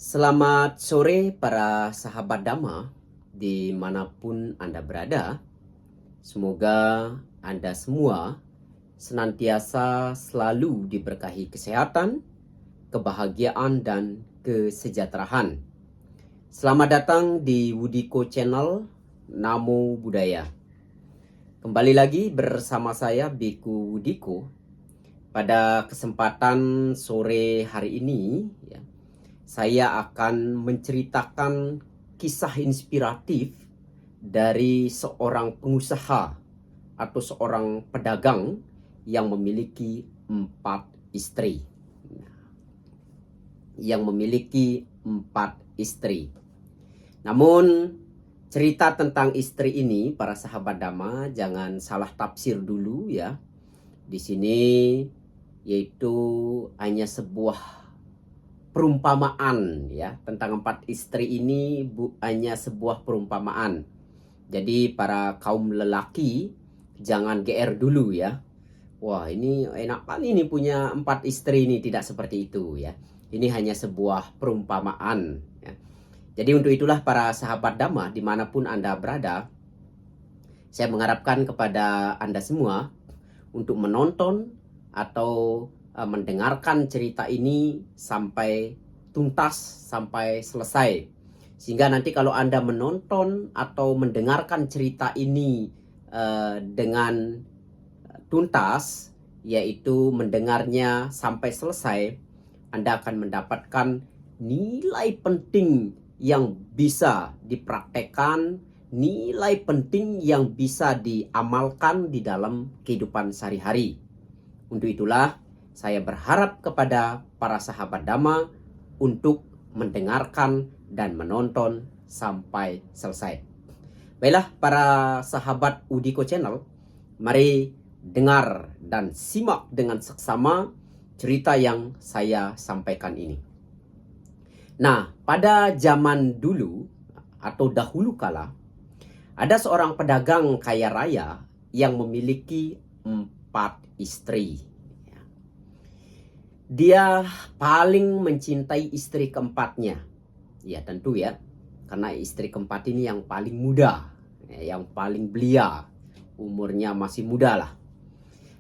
Selamat sore para sahabat Dhamma dimanapun Anda berada. Semoga Anda semua senantiasa selalu diberkahi kesehatan, kebahagiaan, dan kesejahteraan. Selamat datang di Wudiko Channel Namo Buddhaya. Kembali lagi bersama saya Biku Wudiko. Pada kesempatan sore hari ini saya akan menceritakan kisah inspiratif dari seorang pengusaha atau seorang pedagang yang memiliki 4 istri. Namun cerita tentang istri ini, para sahabat Dhamma, jangan salah tafsir dulu ya. Di sini yaitu hanya sebuah perumpamaan ya, tentang 4 istri ini hanya sebuah perumpamaan. Jadi para kaum lelaki jangan GR dulu ya. Wah, ini enak kali ini punya 4 istri ini. Tidak seperti itu ya. Ini hanya sebuah perumpamaan ya. Jadi untuk itulah para sahabat Dhamma dimanapun Anda berada, saya mengharapkan kepada Anda semua untuk menonton atau mendengarkan cerita ini sampai tuntas, sampai selesai. Sehingga nanti kalau Anda menonton atau mendengarkan cerita ini dengan tuntas, yaitu mendengarnya sampai selesai, Anda akan mendapatkan nilai penting yang bisa dipraktekkan, nilai penting yang bisa diamalkan di dalam kehidupan sehari-hari. Untuk itulah saya berharap kepada para sahabat Dhamma untuk mendengarkan dan menonton sampai selesai. Baiklah para sahabat Wudiko Channel, mari dengar dan simak dengan seksama cerita yang saya sampaikan ini. Nah, pada zaman dulu atau dahulu kala, ada seorang pedagang kaya raya yang memiliki 4 istri. Dia paling mencintai istri keempatnya. Ya tentu ya, karena istri keempat ini yang paling muda, yang paling belia, umurnya masih muda lah.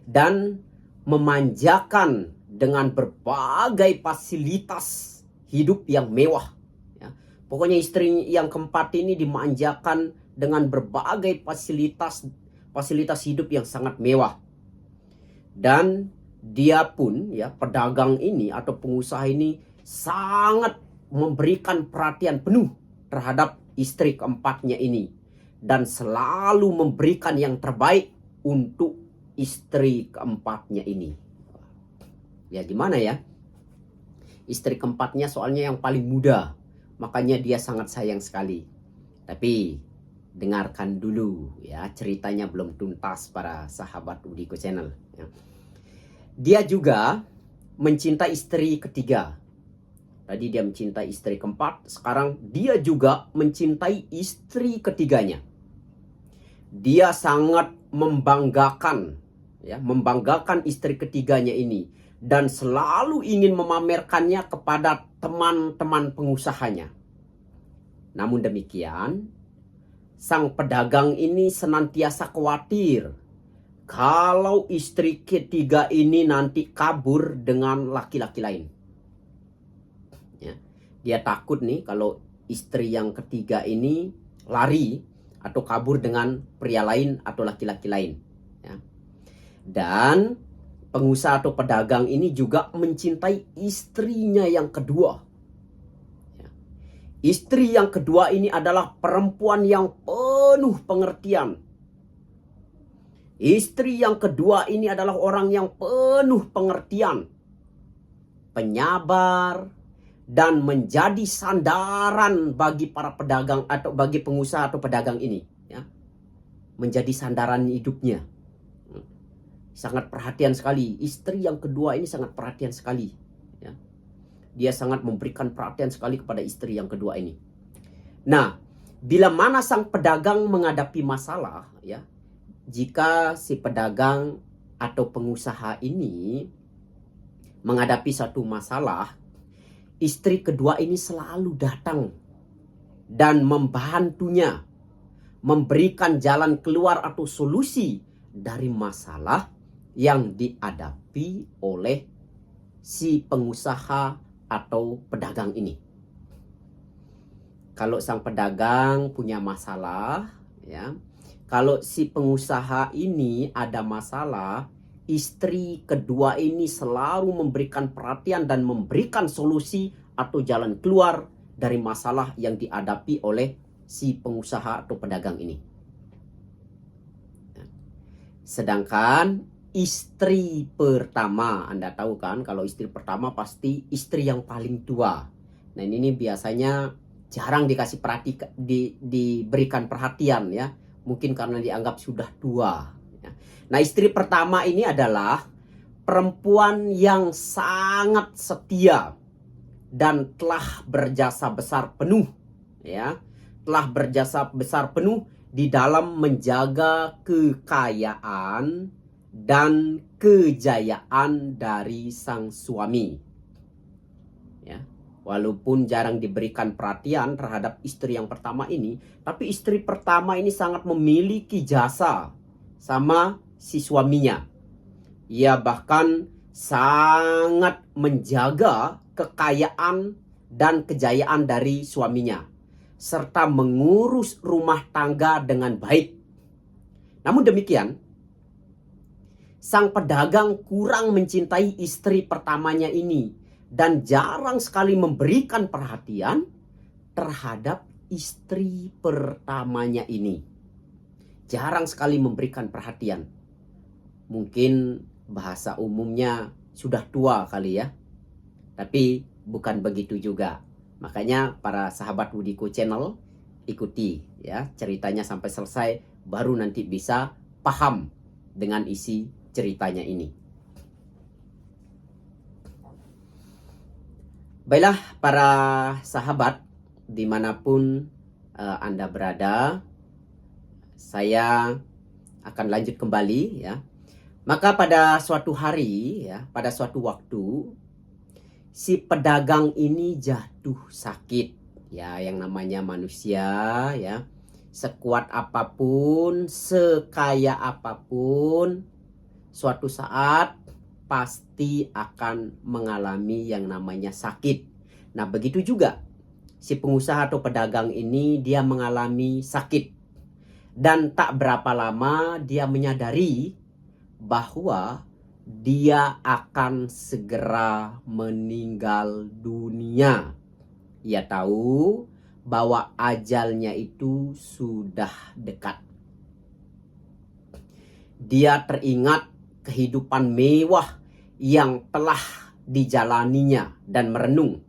Dan memanjakan dengan berbagai fasilitas hidup yang mewah. Ya. Pokoknya istri yang keempat ini dimanjakan dengan berbagai fasilitas hidup yang sangat mewah. Dan dia pun ya, pedagang ini atau pengusaha ini sangat memberikan perhatian penuh terhadap istri keempatnya ini, dan selalu memberikan yang terbaik untuk istri keempatnya ini. Ya gimana ya, istri keempatnya soalnya yang paling muda, makanya dia sangat sayang sekali. Tapi dengarkan dulu ya, ceritanya belum tuntas para sahabat Wudiko Channel ya. Dia juga mencintai istri ketiga. Tadi dia mencintai istri keempat, sekarang dia juga mencintai istri ketiganya. Dia sangat membanggakan istri ketiganya ini, dan selalu ingin memamerkannya kepada teman-teman pengusahanya. Namun demikian, sang pedagang ini senantiasa khawatir kalau istri ketiga ini nanti kabur dengan laki-laki lain. Ya, dia takut nih kalau istri yang ketiga ini lari atau kabur dengan pria lain atau laki-laki lain. Ya. Dan pengusaha atau pedagang ini juga mencintai istrinya yang kedua. Ya. Istri yang kedua ini adalah perempuan yang penuh pengertian. Istri yang kedua ini adalah orang yang penuh pengertian, penyabar, dan menjadi sandaran bagi para pedagang atau bagi pengusaha atau pedagang ini. Ya. Menjadi sandaran hidupnya. Sangat perhatian sekali. Istri yang kedua ini sangat perhatian sekali. Ya. Dia sangat memberikan perhatian sekali kepada istri yang kedua ini. Nah, bila mana sang pedagang menghadapi masalah, ya, jika si pedagang atau pengusaha ini menghadapi satu masalah, istri kedua ini selalu datang dan membantunya memberikan jalan keluar atau solusi dari masalah yang dihadapi oleh si pengusaha atau pedagang ini. Kalau sang pedagang punya masalah, ya, kalau si pengusaha ini ada masalah, istri kedua ini selalu memberikan perhatian dan memberikan solusi atau jalan keluar dari masalah yang dihadapi oleh si pengusaha atau pedagang ini. Sedangkan istri pertama, Anda tahu kan, kalau istri pertama pasti istri yang paling tua. Nah, ini biasanya jarang dikasih diberikan perhatian, ya. Mungkin karena dianggap sudah tua. Nah, istri pertama ini adalah perempuan yang sangat setia dan telah berjasa besar penuh, ya. Telah berjasa besar penuh di dalam menjaga kekayaan dan kejayaan dari sang suami. Ya. Walaupun jarang diberikan perhatian terhadap istri yang pertama ini, tapi istri pertama ini sangat memiliki jasa sama si suaminya. Ia bahkan sangat menjaga kekayaan dan kejayaan dari suaminya, serta mengurus rumah tangga dengan baik. Namun demikian, sang pedagang kurang mencintai istri pertamanya ini dan jarang sekali memberikan perhatian terhadap istri pertamanya ini. Jarang sekali memberikan perhatian. Mungkin bahasa umumnya sudah tua kali ya. Tapi bukan begitu juga. Makanya para sahabat Wudiko Channel ikuti ya ceritanya sampai selesai, baru nanti bisa paham dengan isi ceritanya ini. Baiklah para sahabat dimanapun Anda berada, saya akan lanjut kembali ya. Maka pada suatu hari ya, pada suatu waktu si pedagang ini jatuh sakit. Ya, yang namanya manusia ya, sekuat apapun, sekaya apapun, suatu saat pasti akan mengalami yang namanya sakit. Nah, begitu juga si pengusaha atau pedagang ini, dia mengalami sakit. Dan tak berapa lama dia menyadari bahwa dia akan segera meninggal dunia. Ia tahu bahwa ajalnya itu sudah dekat. Dia teringat kehidupan mewah yang telah dijalaninya dan merenung.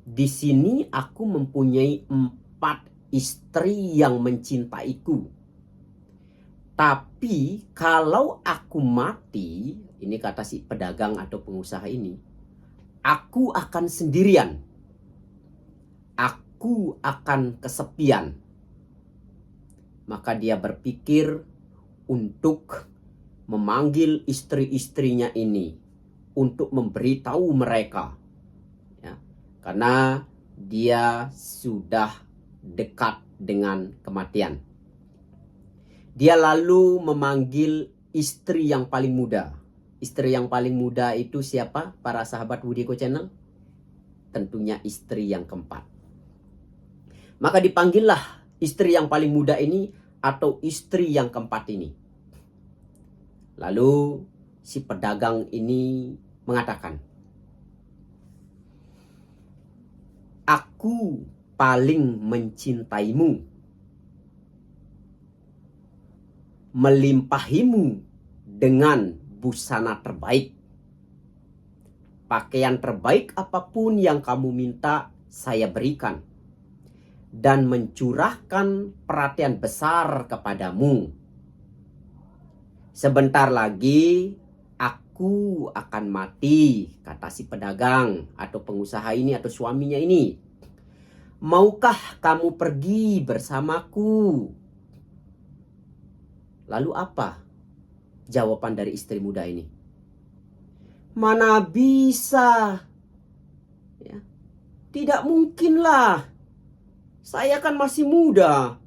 Di sini aku mempunyai 4 istri yang mencintaiku. Tapi kalau aku mati, ini kata si pedagang atau pengusaha ini, aku akan sendirian. Aku akan kesepian. Maka dia berpikir untuk memanggil istri-istrinya ini untuk memberitahu mereka. Ya, karena dia sudah dekat dengan kematian. Dia lalu memanggil istri yang paling muda. Istri yang paling muda itu siapa? Para sahabat Wudiko Channel? Tentunya istri yang keempat. Maka dipanggillah istri yang paling muda ini atau istri yang keempat ini. Lalu si pedagang ini mengatakan, "Aku paling mencintaimu, melimpahimu dengan busana terbaik. Pakaian terbaik apapun yang kamu minta saya berikan. Dan mencurahkan perhatian besar kepadamu. Sebentar lagi aku akan mati," kata si pedagang atau pengusaha ini atau suaminya ini. "Maukah kamu pergi bersamaku?" Lalu apa jawaban dari istri muda ini? "Mana bisa. Ya, Tidak mungkinlah. Saya kan masih muda.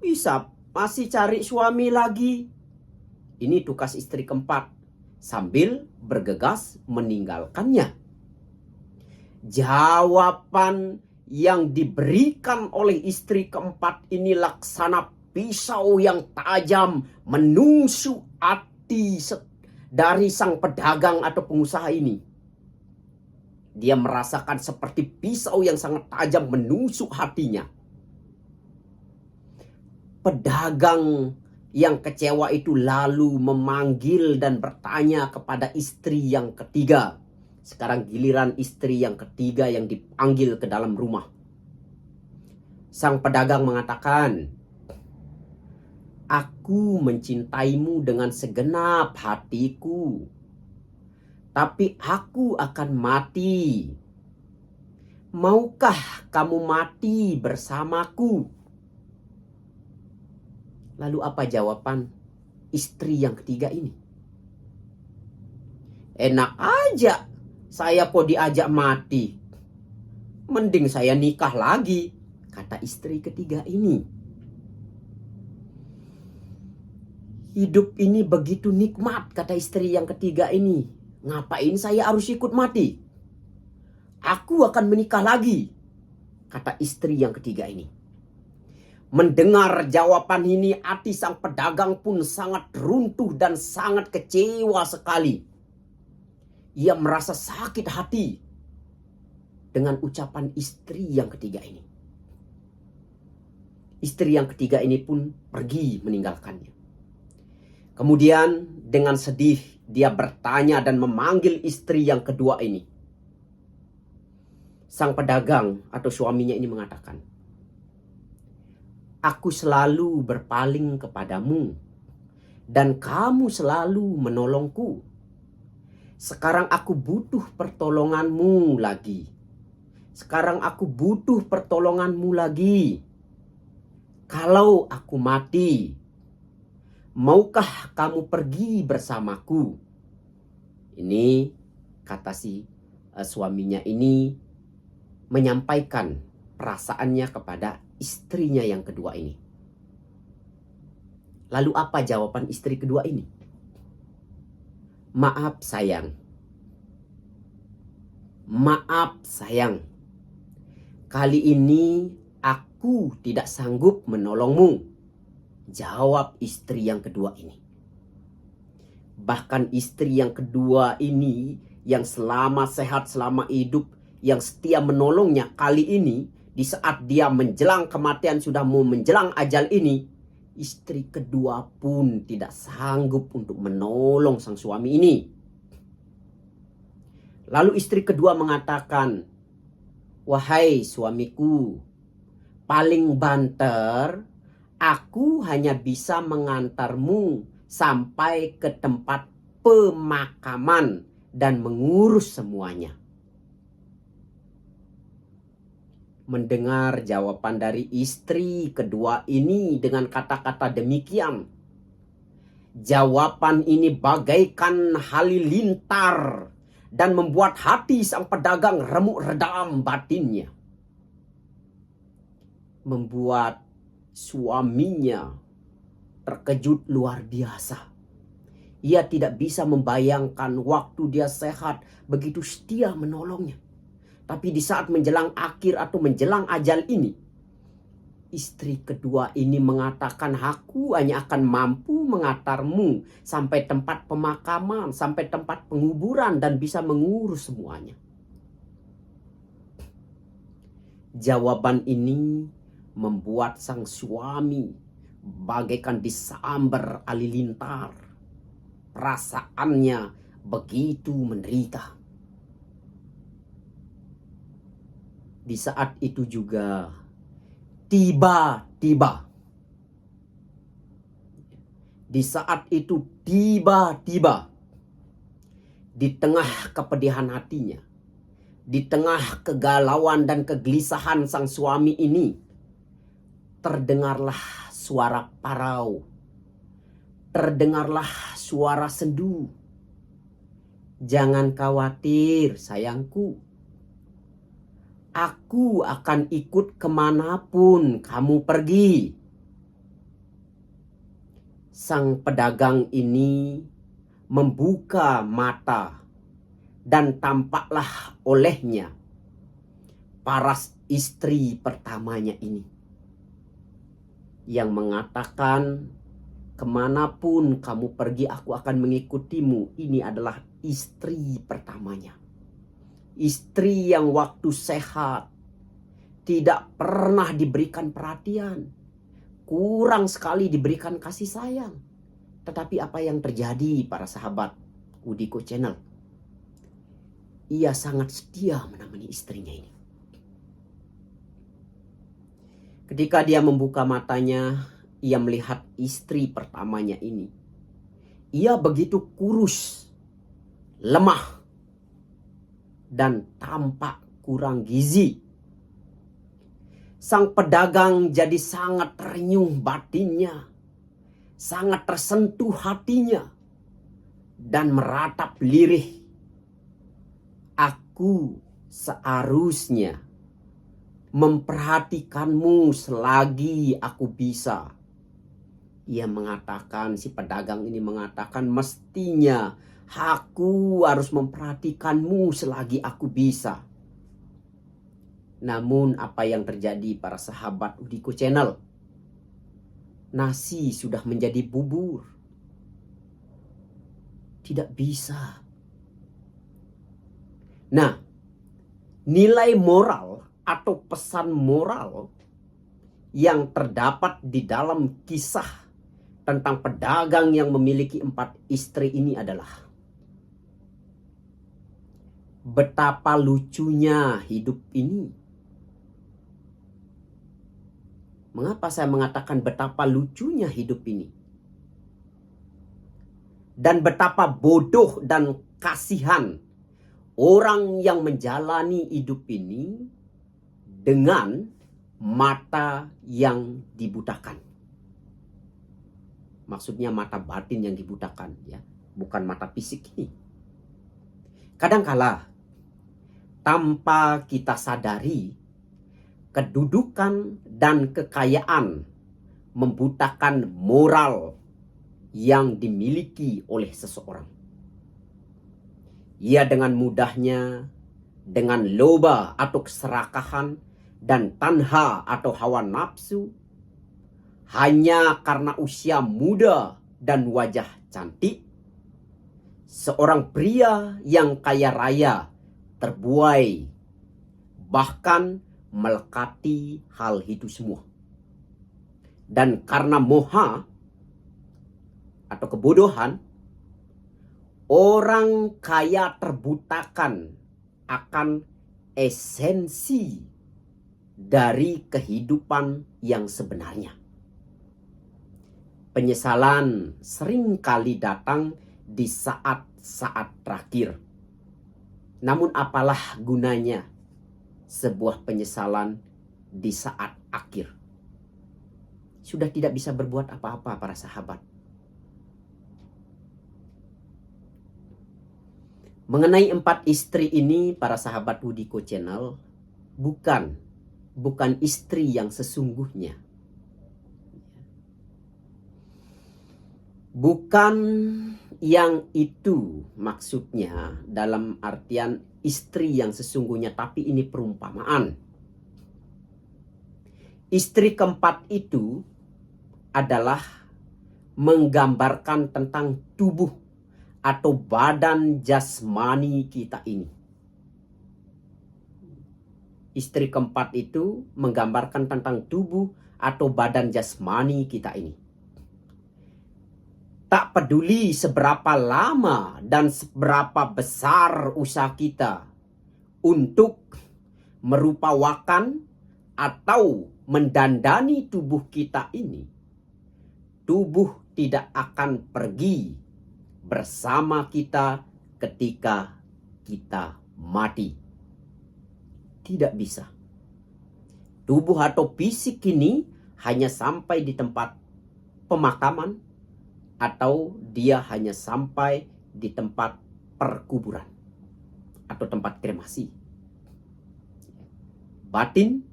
Bisa masih cari suami lagi. Ini tukas istri keempat sambil bergegas meninggalkannya. Jawaban yang diberikan oleh istri keempat ini laksana pisau yang tajam menusuk hati dari sang pedagang atau pengusaha ini. Dia merasakan seperti pisau yang sangat tajam menusuk hatinya. Pedagang yang kecewa itu lalu memanggil dan bertanya kepada istri yang ketiga. Sekarang giliran istri yang ketiga yang dipanggil ke dalam rumah. Sang pedagang mengatakan, "Aku mencintaimu dengan segenap hatiku. Tapi aku akan mati. Maukah kamu mati bersamaku?" Lalu apa jawaban istri yang ketiga ini? "Enak aja, saya kok diajak mati. Mending saya nikah lagi," kata istri ketiga ini. "Hidup ini begitu nikmat," kata istri yang ketiga ini. "Ngapain saya harus ikut mati? Aku akan menikah lagi," kata istri yang ketiga ini. Mendengar jawaban ini, hati sang pedagang pun sangat runtuh dan sangat kecewa sekali. Ia merasa sakit hati dengan ucapan istri yang ketiga ini. Istri yang ketiga ini pun pergi meninggalkannya. Kemudian dengan sedih dia bertanya dan memanggil istri yang kedua ini. Sang pedagang atau suaminya ini mengatakan, "Aku selalu berpaling kepadamu dan kamu selalu menolongku. Sekarang aku butuh pertolonganmu lagi. Sekarang aku butuh pertolonganmu lagi. Kalau aku mati, maukah kamu pergi bersamaku?" Ini kata si suaminya ini menyampaikan perasaannya kepada istrinya yang kedua ini. Lalu apa jawaban istri kedua ini? "Maaf sayang. Maaf sayang. Kali ini aku tidak sanggup menolongmu," jawab istri yang kedua ini. Bahkan istri yang kedua ini yang selama sehat, selama hidup, yang setia menolongnya, kali ini di saat dia menjelang kematian, sudah mau menjelang ajal ini, istri kedua pun tidak sanggup untuk menolong sang suami ini. Lalu istri kedua mengatakan, "Wahai suamiku, paling banter, aku hanya bisa mengantarmu sampai ke tempat pemakaman dan mengurus semuanya." Mendengar jawaban dari istri kedua ini dengan kata-kata demikian, jawaban ini bagaikan halilintar dan membuat hati sang pedagang remuk redam batinnya. Membuat suaminya terkejut luar biasa. Ia tidak bisa membayangkan waktu dia sehat begitu setia menolongnya. Tapi di saat menjelang akhir atau menjelang ajal ini, istri kedua ini mengatakan, "Aku hanya akan mampu mengantarmu sampai tempat pemakaman, sampai tempat penguburan dan bisa mengurus semuanya." Jawaban ini membuat sang suami bagaikan disambar halilintar. Perasaannya begitu menderita. Di saat itu juga tiba-tiba di tengah kepedihan hatinya, di tengah kegalauan dan kegelisahan sang suami ini, terdengarlah suara parau, terdengarlah suara sendu. "Jangan khawatir sayangku, Aku akan ikut kemanapun kamu pergi. Sang pedagang ini membuka mata dan tampaklah olehnya paras istri pertamanya ini yang mengatakan, kemanapun kamu pergi aku akan mengikutimu. Ini adalah istri pertamanya. Istri yang waktu sehat tidak pernah diberikan perhatian, kurang sekali diberikan kasih sayang. Tetapi apa yang terjadi para sahabat Udiko Channel? Ia sangat setia menemani istrinya ini. Ketika dia membuka matanya, ia melihat istri pertamanya ini. Ia begitu kurus, lemah, dan tampak kurang gizi. Sang pedagang jadi sangat terenyuh batinnya, sangat tersentuh hatinya, dan meratap lirih. Aku seharusnya memperhatikanmu selagi aku bisa. Ia mengatakan, si pedagang ini mengatakan, mestinya aku harus memperhatikanmu selagi aku bisa. Namun apa yang terjadi para sahabat Udiko Channel? Nasi sudah menjadi bubur. Tidak bisa. Nah, nilai moral atau pesan moral yang terdapat di dalam kisah tentang pedagang yang memiliki 4 istri ini adalah betapa lucunya hidup ini. Mengapa saya mengatakan betapa lucunya hidup ini? Dan betapa bodoh dan kasihan orang yang menjalani hidup ini dengan mata yang dibutakan. Maksudnya mata batin yang dibutakan, ya, bukan mata fisik ini. Kadangkala tanpa kita sadari, kedudukan dan kekayaan membutakan moral yang dimiliki oleh seseorang. Ia dengan mudahnya, dengan loba atau keserakahan dan tanha atau hawa nafsu, hanya karena usia muda dan wajah cantik, seorang pria yang kaya raya terbuai, bahkan melekati hal itu semua. Dan karena moha atau kebodohan, orang kaya terbutakan akan esensi dari kehidupan yang sebenarnya. Penyesalan sering kali datang di saat-saat terakhir. Namun apalah gunanya sebuah penyesalan di saat akhir? Sudah tidak bisa berbuat apa-apa para sahabat. Mengenai 4 istri ini para sahabat Udiko Channel, bukan istri yang sesungguhnya. Bukan yang itu maksudnya dalam artian istri yang sesungguhnya, tapi ini perumpamaan. Istri keempat itu adalah menggambarkan tentang tubuh atau badan jasmani kita ini. Istri keempat itu menggambarkan tentang tubuh atau badan jasmani kita ini. Tak peduli seberapa lama dan seberapa besar usaha kita untuk merupakan atau mendandani tubuh kita ini, tubuh tidak akan pergi bersama kita ketika kita mati. Tidak bisa. Tubuh atau fisik ini hanya sampai di tempat pemakaman, atau dia hanya sampai di tempat perkuburan atau tempat kremasi. batin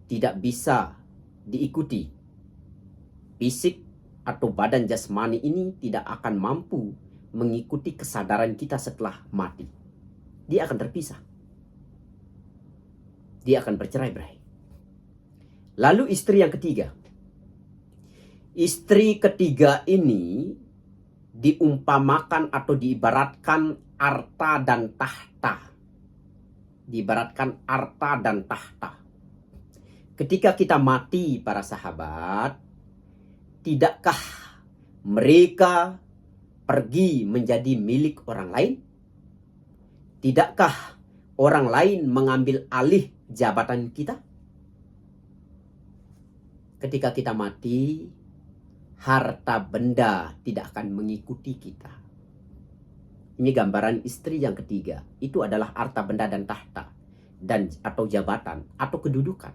tidak bisa diikuti. Fisik atau badan jasmani ini tidak akan mampu mengikuti kesadaran kita setelah mati. Dia akan terpisah. Dia akan bercerai-berai. Lalu istri yang ketiga. Istri ketiga ini diumpamakan atau diibaratkan arta dan tahta. Diibaratkan arta dan tahta. Ketika kita mati, para sahabat, tidakkah mereka pergi menjadi milik orang lain? Tidakkah orang lain mengambil alih jabatan kita? Ketika kita mati, harta benda tidak akan mengikuti kita. Ini gambaran istri yang ketiga. Itu adalah harta benda dan tahta, dan atau jabatan atau kedudukan.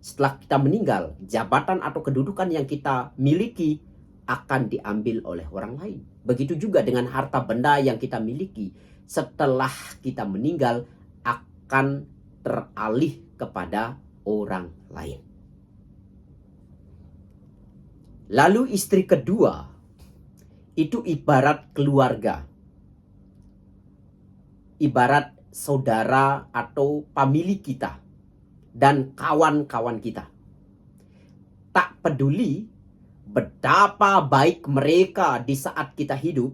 Setelah kita meninggal, jabatan atau kedudukan yang kita miliki akan diambil oleh orang lain. Begitu juga dengan harta benda yang kita miliki. Setelah kita meninggal, akan teralih kepada orang lain. Lalu istri kedua, itu ibarat keluarga. Ibarat saudara atau famili kita dan kawan-kawan kita. Tak peduli betapa baik mereka di saat kita hidup,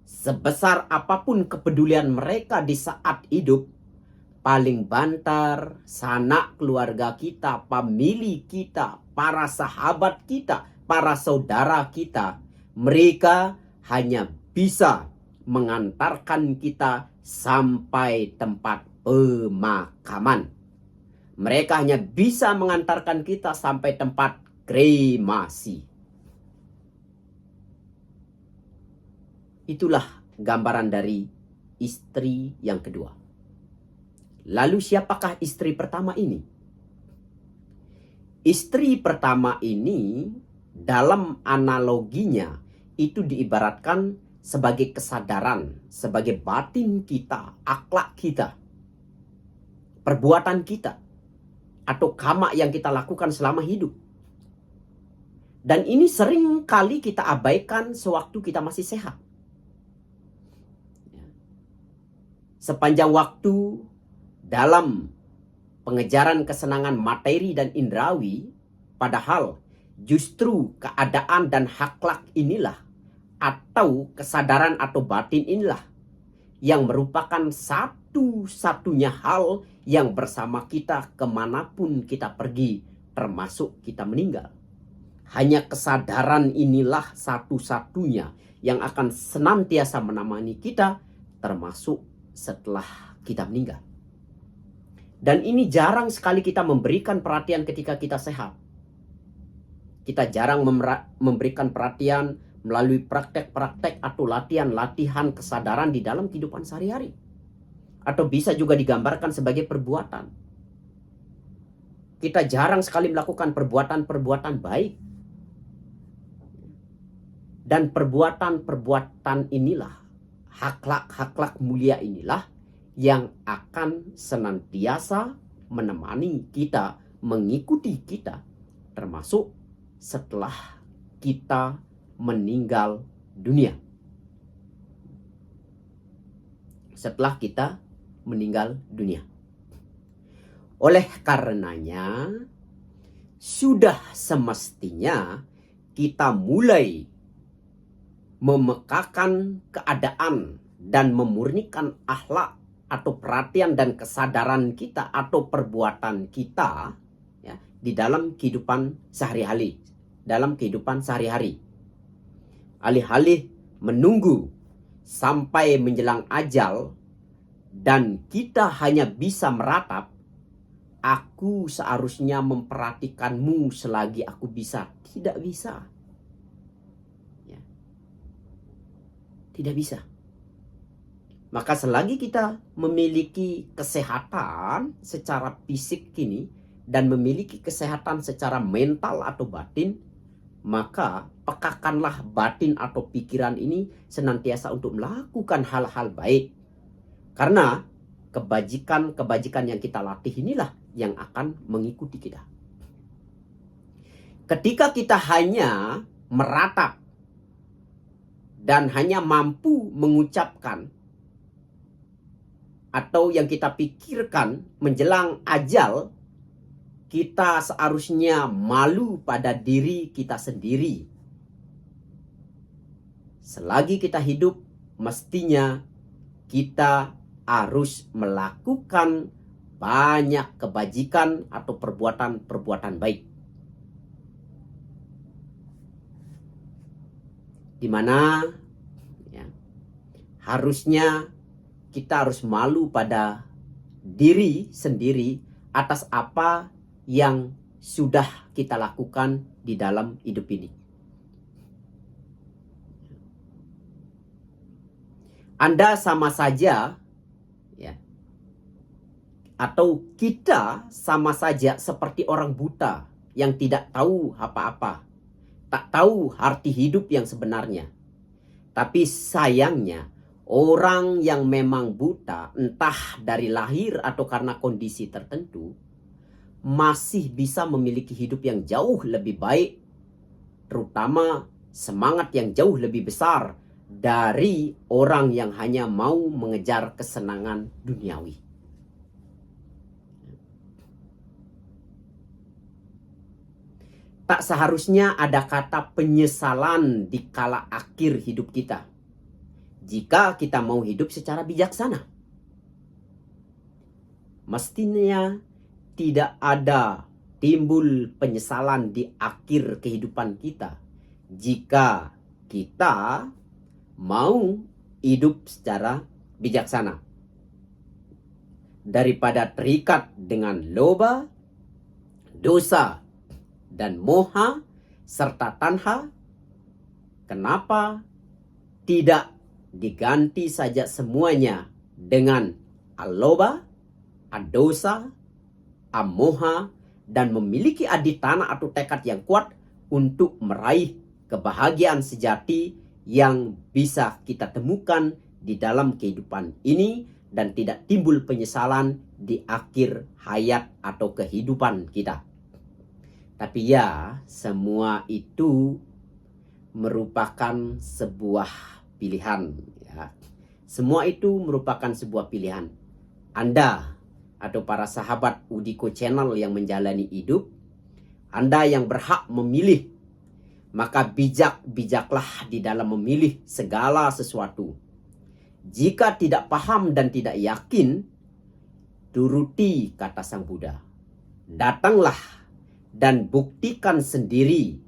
sebesar apapun kepedulian mereka di saat hidup, paling banter sanak keluarga kita, famili kita, para sahabat kita, para saudara kita, mereka hanya bisa mengantarkan kita sampai tempat pemakaman. Mereka hanya bisa mengantarkan kita sampai tempat kremasi. Itulah gambaran dari istri yang kedua. Lalu siapakah istri pertama ini? Istri pertama ini dalam analoginya itu diibaratkan sebagai kesadaran, sebagai batin kita, akhlak kita, perbuatan kita, atau kama yang kita lakukan selama hidup. Dan ini sering kali kita abaikan sewaktu kita masih sehat. Sepanjang waktu dalam pengejaran kesenangan materi dan indrawi, padahal justru keadaan dan akhlak inilah atau kesadaran atau batin inilah yang merupakan satu-satunya hal yang bersama kita kemanapun kita pergi, termasuk kita meninggal. Hanya kesadaran inilah satu-satunya yang akan senantiasa menemani kita, termasuk setelah kita meninggal. Dan ini jarang sekali kita memberikan perhatian ketika kita sehat. Kita jarang memberikan perhatian melalui praktek-praktek atau latihan-latihan kesadaran di dalam kehidupan sehari-hari. Atau bisa juga digambarkan sebagai perbuatan. Kita jarang sekali melakukan perbuatan-perbuatan baik. Dan perbuatan-perbuatan inilah, akhlak-akhlak mulia inilah yang akan senantiasa menemani kita, mengikuti kita, termasuk setelah kita meninggal dunia. Setelah kita meninggal dunia. Oleh karenanya, sudah semestinya kita mulai memekakan keadaan dan memurnikan akhlak atau perhatian dan kesadaran kita atau perbuatan kita ya, di dalam kehidupan sehari-hari, dalam kehidupan sehari-hari. Alih-alih menunggu sampai menjelang ajal dan kita hanya bisa meratap, aku seharusnya memperhatikanmu selagi aku bisa. Tidak bisa. Ya. Tidak bisa. Maka selagi kita memiliki kesehatan secara fisik ini dan memiliki kesehatan secara mental atau batin, maka pekakanlah batin atau pikiran ini senantiasa untuk melakukan hal-hal baik. Karena kebajikan yang kita latih inilah yang akan mengikuti kita. Ketika kita hanya meratap dan hanya mampu mengucapkan atau yang kita pikirkan menjelang ajal, kita seharusnya malu pada diri kita sendiri. Selagi kita hidup, mestinya kita harus melakukan banyak kebajikan atau perbuatan-perbuatan baik. Di mana ya, harusnya kita harus malu pada diri sendiri atas apa yang sudah kita lakukan di dalam hidup ini. Anda sama saja ya, atau kita sama saja seperti orang buta yang tidak tahu apa-apa, tak tahu arti hidup yang sebenarnya. Tapi sayangnya, orang yang memang buta, entah dari lahir atau karena kondisi tertentu, masih bisa memiliki hidup yang jauh lebih baik, terutama semangat yang jauh lebih besar dari orang yang hanya mau mengejar kesenangan duniawi. Tak seharusnya ada kata penyesalan di kala akhir hidup kita, jika kita mau hidup secara bijaksana. Mestinya tidak ada timbul penyesalan di akhir kehidupan kita, jika kita mau hidup secara bijaksana. Daripada terikat dengan loba, dosa, dan moha, serta tanha, kenapa tidak diganti saja semuanya dengan aloba, adosa, amoha, dan memiliki aditana atau tekad yang kuat untuk meraih kebahagiaan sejati yang bisa kita temukan di dalam kehidupan ini dan tidak timbul penyesalan di akhir hayat atau kehidupan kita. Tapi ya, semua itu merupakan sebuah pilihan. Ya. Semua itu merupakan sebuah pilihan. Anda atau para sahabat Udiko Channel yang menjalani hidup, Anda yang berhak memilih. Maka bijaklah di dalam memilih segala sesuatu. Jika tidak paham dan tidak yakin, turuti kata Sang Buddha. Datanglah dan buktikan sendiri.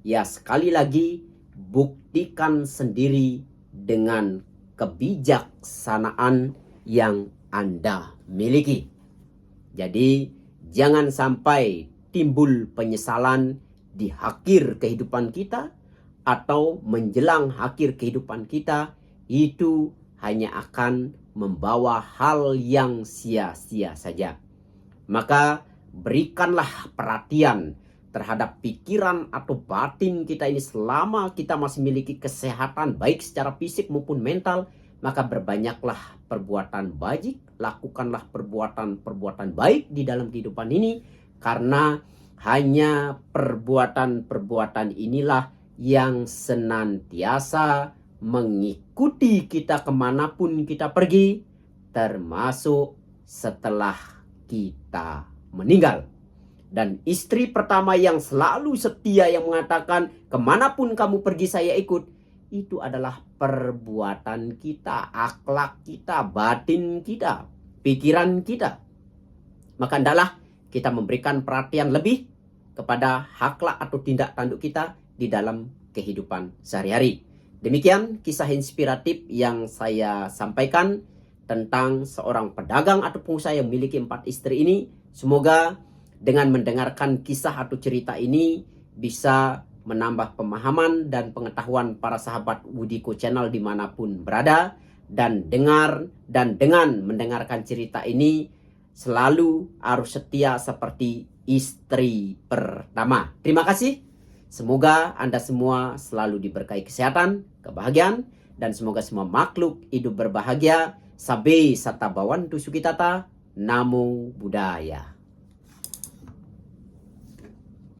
Ya, sekali lagi, buktikan sendiri dengan kebijaksanaan yang Anda miliki. Jadi, jangan sampai timbul penyesalan di akhir kehidupan kita atau menjelang akhir kehidupan kita. Itu hanya akan membawa hal yang sia-sia saja. Maka berikanlah perhatian terhadap pikiran atau batin kita ini selama kita masih memiliki kesehatan baik secara fisik maupun mental. Maka berbanyaklah perbuatan baik, lakukanlah perbuatan baik di dalam kehidupan ini, karena hanya perbuatan inilah yang senantiasa mengikuti kita kemanapun kita pergi, termasuk setelah kita meninggal. Dan istri pertama yang selalu setia, yang mengatakan kemanapun kamu pergi saya ikut, itu adalah perbuatan kita, akhlak kita, batin kita, pikiran kita. Maka hendaklah kita memberikan perhatian lebih kepada akhlak atau tindak tanduk kita di dalam kehidupan sehari-hari. Demikian kisah inspiratif yang saya sampaikan tentang seorang pedagang atau pengusaha yang memiliki 4 istri ini. Semoga dengan mendengarkan kisah atau cerita ini bisa menambah pemahaman dan pengetahuan para sahabat Udiko Channel dimanapun berada. Dan dengan mendengarkan cerita ini selalu harus setia seperti istri pertama. Terima kasih. Semoga Anda semua selalu diberkahi kesehatan, kebahagiaan, dan semoga semua makhluk hidup berbahagia Sabe satabawan tu sukitata, namo buddhaya.